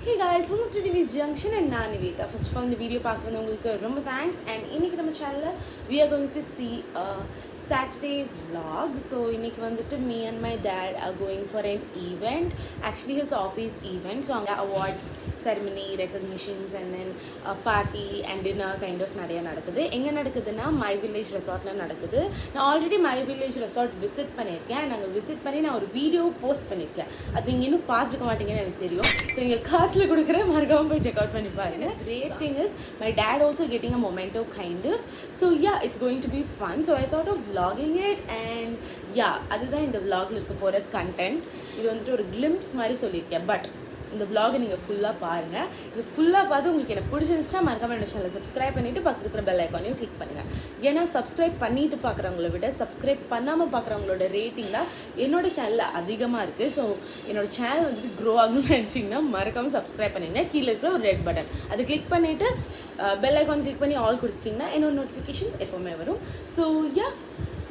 Hey guys, welcome to Nivi's Junction and நான் Nivetha. First of all, இந்த video பார்க்க வந்தவங்களுக்கு ரொம்ப தேங்க்ஸ். அண்ட் இன்னைக்கு நம்ம சேனலில் we are going to see a Saturday vlog. So இன்னைக்கு வந்துட்டு me and my dad are going for an event. Actually his office event. So அங்கே award ceremony, recognitions and then a party and dinner kind of நிறைய நடக்குது. எங்கே நடக்குதுன்னா My Village Resortல நடக்குது. நான் already My Village Resort visit பண்ணியிருக்கேன். நாங்கள் visit பண்ணி நான் ஒரு வீடியோ போஸ்ட் பண்ணியிருக்கேன். அது நீங்கள் இன்னும் பார்த்துருக்க மாட்டீங்கன்னு எனக்கு தெரியும். ஸோ இங்கே காசில் கொடுக்குற மறக்காம போய் செக் அவுட் பண்ணி பாருங்க. Great thing is my dad also getting a memento kind of. So yeah, it's going to be fun. So I thought of vlogging it and yeah, அதுதான் இந்த vlogல இருக்க போகிற கண்டென்ட். இது வந்துட்டு ஒரு கிளிம்ஸ் மாதிரி சொல்லியிருக்கேன். பட் இந்த vlog நீங்கள் ஃபுல்லாக பாருங்கள். இது ஃபுல்லாக பார்த்து உங்களுக்கு எனக்கு பிடிச்சிருந்துச்சுன்னா மறக்காம என்னோட சேனலை சப்ஸ்கிரைப் பண்ணிவிட்டு பக்கத்தில் இருக்கிற பெல் ஐக்கானையும் கிளிக் பண்ணுங்கள். ஏன்னா சப்ஸ்கிரைப் பண்ணிட்டு பார்க்குறவங்கள விட சப்ஸ்கிரைப் பண்ணாமல் பார்க்குறவங்களோட ரேட்டிங் தான் என்னோட சேனலில் அதிகமாக இருக்குது. ஸோ என்னோட சேனல் வந்துட்டு க்ரோ ஆகணும்னு நினச்சிங்கன்னா மறக்காமல் சப்ஸ்கிரைப் பண்ணிடுங்க. கீழே இருக்கிற ஒரு ரெட் பட்டன் அதை கிளிக் பண்ணிவிட்டு பெல் ஐக்கான் கிளிக் பண்ணி ஆல் கொடுத்துட்டிங்கன்னா என்னோட நோட்டிஃபிகேஷன்ஸ் எப்போவுமே வரும். So yeah,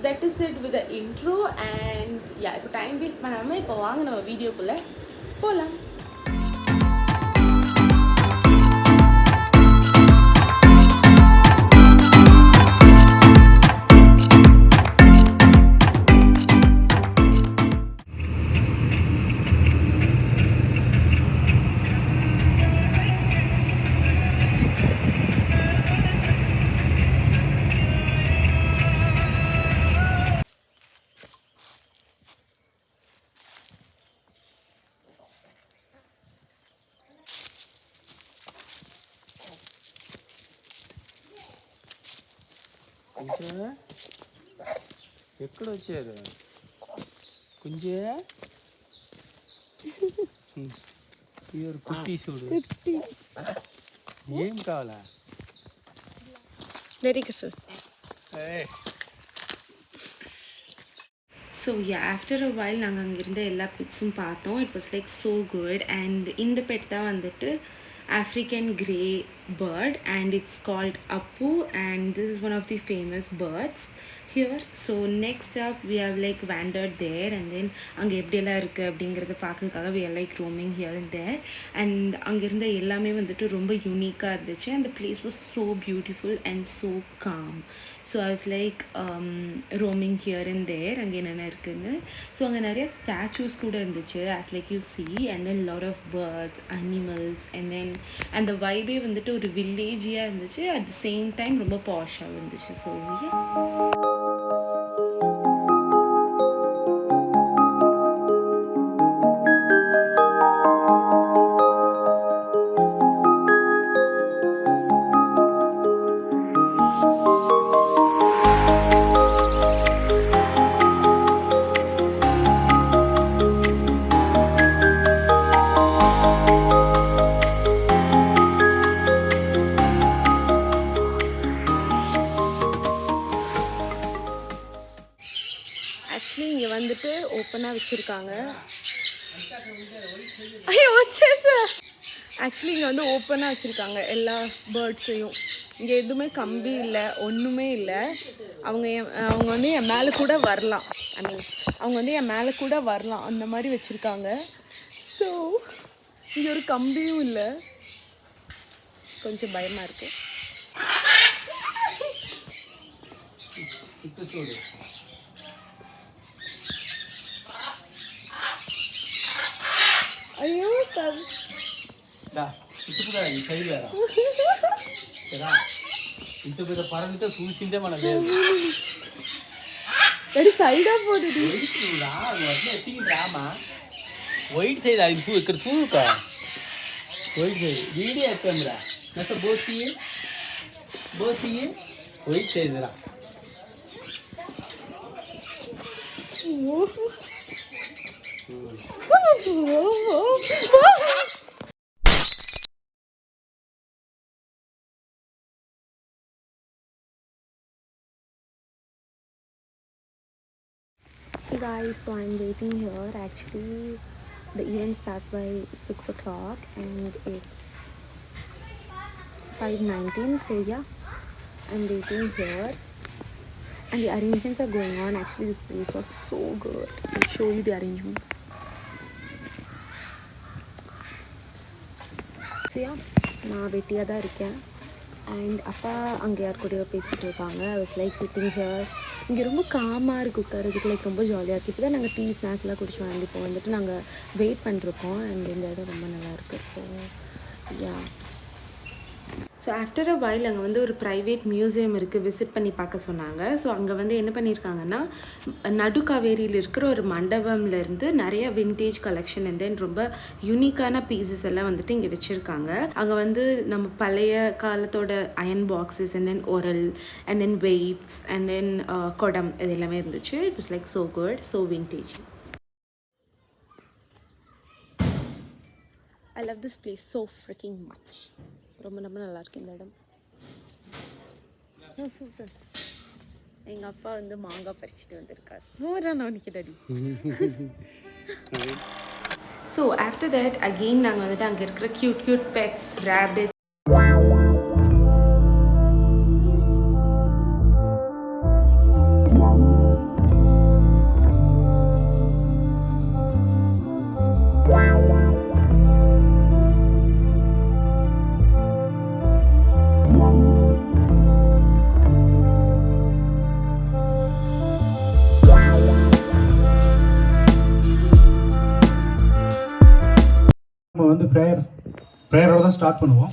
that is it with the intro and yeah, இப்போ டைம் வேஸ்ட் பண்ணாமல் இப்போ வாங்க நம்ம வீடியோக்குள்ளே போகலாம். ఎక్కడ వచ్చారు కుంజే ప్యూర్ కుట్టి చూడు ఏం కావాలా Very good, sir. So yeah, after a while நாங்கள் அங்கிருந்த எல்லா பெட்ஸும் பார்த்தோம். It was like so good. And இந்த பெட் தான் வந்துட்டு African grey bird and it's called Appu and this is one of the famous birds here. So next up we have like wandered there and then அங்கே எப்படியெல்லாம் இருக்குது அப்படிங்கிறத பார்க்கறதுக்காக we are like roaming here and there and அங்கே இருந்த எல்லாமே வந்துட்டு ரொம்ப யூனிக்காக இருந்துச்சு and the place was so beautiful and so calm. So I was like roaming here and there அங்கே என்னென்ன இருக்குன்னு. ஸோ அங்கே நிறைய ஸ்டாச்சூஸ் கூட இருந்துச்சு as like you see and then lot of birds, animals and then அந்த வைபே வந்துட்டு ஒரு வில்லேஜியாக இருந்துச்சு. அட் த சேம் டைம் ரொம்ப பாஷாக இருந்துச்சு. ஸோ ஆக்சுவலி இங்கே வந்துட்டு ஓப்பனாக வச்சுருக்காங்க. ஐயோ வச்சேசா. ஆக்சுவலி இங்கே வந்து ஓப்பனாக வச்சுருக்காங்க எல்லா பேர்ட்ஸையும். இங்கே எதுவுமே கம்பி இல்லை, ஒன்றுமே இல்லை. அவங்க வந்து என் மேலே கூட வரலாம். ஐ மீன் அவங்க வந்து என் மேலே கூட வரலாம் அந்த மாதிரி வச்சுருக்காங்க. ஸோ இங்கே ஒரு கம்பியும் இல்லை. கொஞ்சம் பயமாக இருக்குது. అయ్యో ఇంత పెద్ద పరంగా చూసిందే మన సైడ్ పోతుంది రామా వైట్ సైడ్ అది ఇక్కడ చూక వైట్ సైడ్ వీడియో ఎత్తాంరా నస బోసి వైట్ సైడ్ రా Guys, so I'm waiting here. Actually the event starts by 6 o'clock and it's 5:19. So yeah, I'm waiting here and the arrangements are going on. Actually this place was so good. I'll show you the arrangements. சரியா, நான் வெட்டியாக தான் இருக்கேன். And அப்பா அங்கே யார் கூடயோ பேசிகிட்டு இருக்காங்க. I was like sitting here. இங்கே ரொம்ப காமாக இருக்குது, உட்காரதுக்கு லைக் ரொம்ப ஜாலியாக இருக்குது. இப்போ தான் நாங்கள் டீ ஸ்நாக்ஸ்லாம் குடிச்சு வாங்கி இப்போ வந்துட்டு நாங்கள் வெயிட் பண்ணிருக்கோம். அண்ட் இந்த இடம் ரொம்ப நல்லாயிருக்கு. So yeah, so after a while அங்கே வந்து ஒரு ப்ரைவேட் மியூசியம் இருக்குது, விசிட் பண்ணி பார்க்க சொன்னாங்க. ஸோ அங்கே வந்து என்ன பண்ணியிருக்காங்கன்னா, நடுக்காவேரியில் இருக்கிற ஒரு மண்டபம்லேருந்து நிறைய விண்டேஜ் கலெக்ஷன் அண்ட் தென் ரொம்ப யூனிக்கான பீசஸ் எல்லாம் வந்துட்டு இங்கே வச்சுருக்காங்க. அங்கே வந்து நம்ம பழைய காலத்தோட அயன் பாக்ஸஸ் அண்ட் தென் ஒரல் and then weights and then குடம் இது எல்லாமே இருந்துச்சு. It was like so good, so vintage. I love this place so freaking much. ரொம்ப ரொம்ப நல்லாயிருக்கு இந்த இடம். சூப்பர். எங்கள் அப்பா வந்து மாங்காய் பறிச்சுட்டு வந்திருக்காரு. நான் நிற்கிறடி. ஸோ ஆஃப்டர் தட் அகெயின் நாங்கள் வந்துட்டு அங்கே இருக்கிற க்யூட் க்யூட் பெட்ஸ், ரேபிட், வந்து ப்ரேயரோட தான் ஸ்டார்ட் பண்ணுவோம்.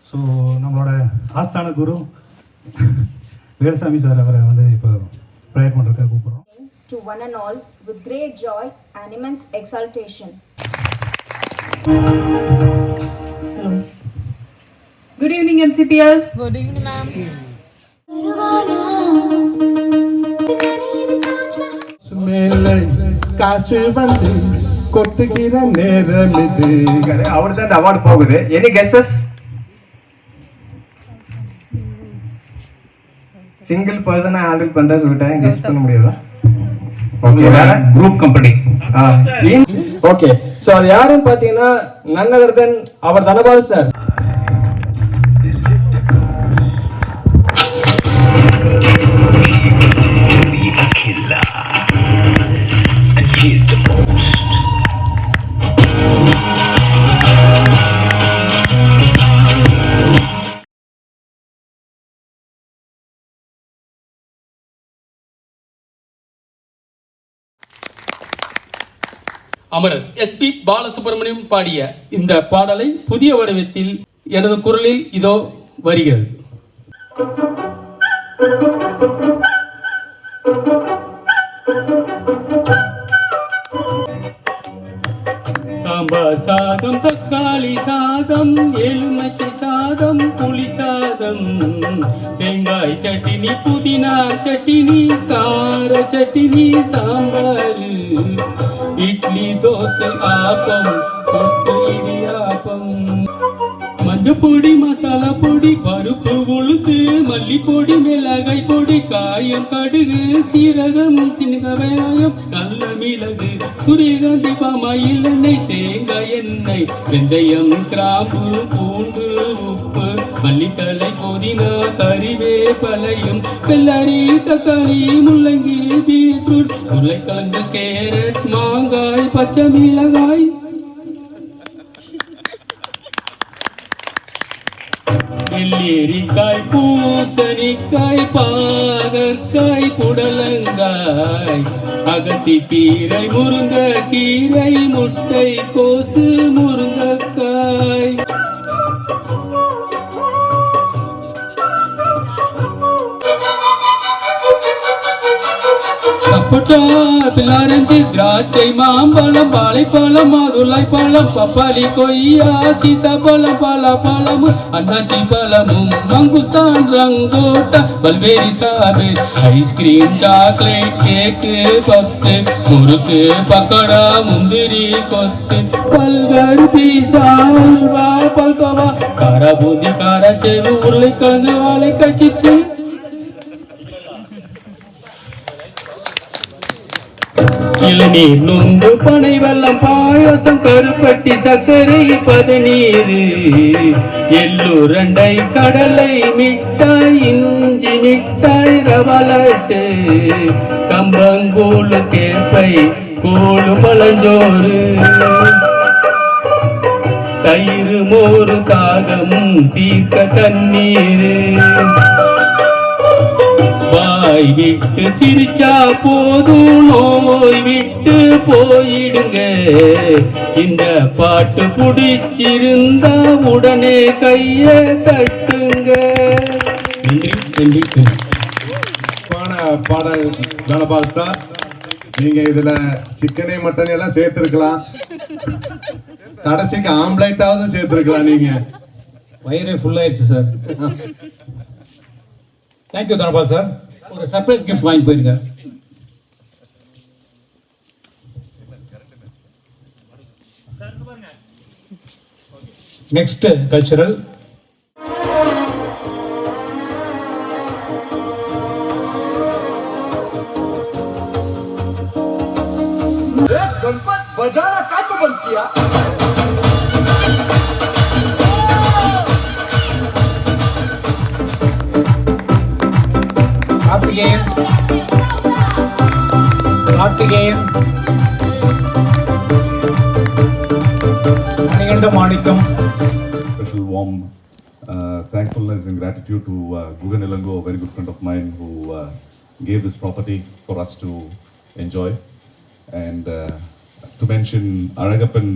ஸோ நம்மளோட ஆஸ்தான குரு வேலுசாமி சார் அவரை வந்து இப்போ ப்ரேயர் பண்ணுறதுக்காக கூப்பிட்றோம். To one and all, with great joy and immense exultation. Hello. Good evening, MCPL. Good evening, ma'am. காற்று வந்து கொட்டுகிற நேரம் இது. அவருக்கு தான் அவார்டு போகுது. Any guesses? சிங்கிள் பர்சனா ஹேண்டில் பண்ற சொல்லிட்டேன், கெஸ் பண்ண முடியாதா? ஓகே, வேற குரூப் கம்பெனி. ஓகே, சோ அது யாருன்னு பாத்தீங்கன்னா none other than அவர் தனபால் சார். அமரர் எஸ்பி பாலசுப்ரமணியம் பாடிய இந்த பாடலை புதிய வடிவத்தில் எனது குரலில் இதோ வருகிறது. சாம்பார் சாதம், தக்காளி சாதம், எலுமிச்சை சாதம், புளி சாதம், தேங்காய் சட்டினி, புதினா சட்டினி, கார சட்டினி, சாம்பார், இட்லி, தோசை, ஆப்பம், இடியாப்பம், மஞ்சப்பொடி, மசாலா பொடி, பருப்பு, உளுந்து, மல்லிப்பொடி, மிளகாய் பொடி, காயம், கடுகு, சீரகம், சின்ன வெங்காயம், நல்ல மிளகு, சூரியகாந்தி, பாமாயில் எண்ணெய், தேங்காய் எண்ணெய், வெந்தயம், கிராம்பு, பூண்டு, உப்பு, மல்லித்தலை, புதினா, கறிவேப்பிலையும், வெள்ளரி, தக்காளி, முள்ளங்கி, பீட்ரூட், உருளைக்கிழங்கு, கேரட், மாங்காய், பச்சை மிளகாய், வெள்ளரிக்காய், பூசணிக்காய், பாகற்காய், புடலங்காய், அகத்திக்கீரை, முருங்கைக்கீரை, முட்டை கோசு, முருங்கைக்காய், சப்போட்டா, பிளாரஞ்சு, திராட்சை, மாம்பழம், வாழைப்பழம், மாதுளை பழம், பப்பாளி, கொய்யா, சீதாப்பழம், பலாப்பழம், அன்னாச்சி பழமும், மங்குஸ்தான், ரங்கோட்டா, பல்வேரி, ஸ்ட்ராபெரி, ஐஸ்கிரீம், சாக்லேட், கேக்கு, பப்ஸ், முறுக்கு, பக்கோடா, முந்திரி, கொத்து, பல்கர், பீஸா, அல்வா, பல்கோவா, காரா பூந்தி, காராச்சேவு, உருளைக்கிழங்கு, வாழைக்காய் சிப்ஸ், இளநீர், நுங்கு, பனை வெல்லம், பாயசம், கருப்பட்டி, சர்க்கரை, பதநீர், எள்ளுருண்டை, கடலை மிட்டாய், இஞ்சி மிட்டாய், ரவலட்டு, கம்பங்கூழ், கேப்பை, கூழ், பழஞ்சோறு, தயிர் மோர் தாகமும் தீர்க்க தண்ணீர். வாய் விட்டு சிரிச்சா போதும் நோய் விட்டு போயிடுங்க. இந்த பாட்டு பிடிச்சிருந்தா உடனே கைய தட்டுங்க. நன்றி நன்றி நன்றி. பாடல் தனபால் சார், நீங்க இதுல சிக்கனே மட்டன் எல்லாம் சேர்த்திருக்கலாம், கடைசிக்கு ஆம்லேட்டாவது சேர்த்திருக்கலாம். நீங்க வயிறே ஃபுல் ஆயிடுச்சு சார். Thank you Dhanapal sir. ஒரு சர்ப்ரைஸ் கிஃப்ட் வாங்கி போயிருங்க. Next cultural. गणपत बजाना का तो बंद किया? கார்த்திகேயன் மணிகண்ட மாணிக்கம். Special warm thankfulness and gratitude to Gugan Ilango, a very good friend of mine, who gave this property for us to enjoy. And to mention Aragappan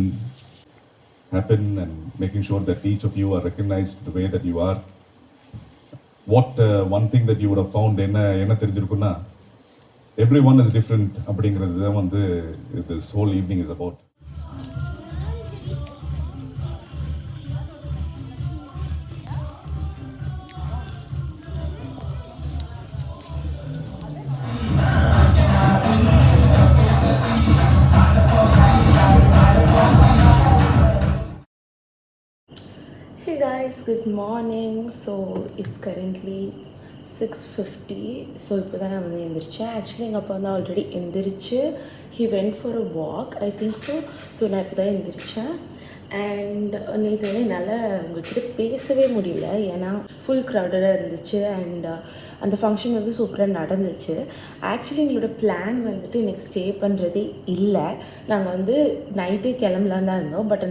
happen and making sure that each of you are recognized the way that you are. What one thing that you would have found enna therinjirukuna, everyone is different அப்படிங்கிறது தான் வந்து this whole evening is about. Hey guys, good morning. So it's currently 6:50. So இப்போ தான் நான் வந்து எந்திரிச்சேன். Actually எங்கள் அப்பா வந்து ஆல்ரெடி எந்திரிச்சு he went for a walk, I think so. So நான் இப்போ தான் எந்திரிச்சேன். அண்ட் நேற்று வந்து என்னால் உங்கள்கிட்ட பேசவே முடியல, ஏன்னா ஃபுல் க்ரௌடடாக இருந்துச்சு. அண்ட் அந்த ஃபங்க்ஷன் வந்து சூப்பராக நடந்துச்சு. ஆக்சுவலி எங்களோட பிளான் வந்துட்டு நெக்ஸ்ட் ஸ்டே பண்ணுறதே இல்லை. நாங்கள் வந்து நைட்டே கிளம்பலான் தான் இருந்தோம். பட்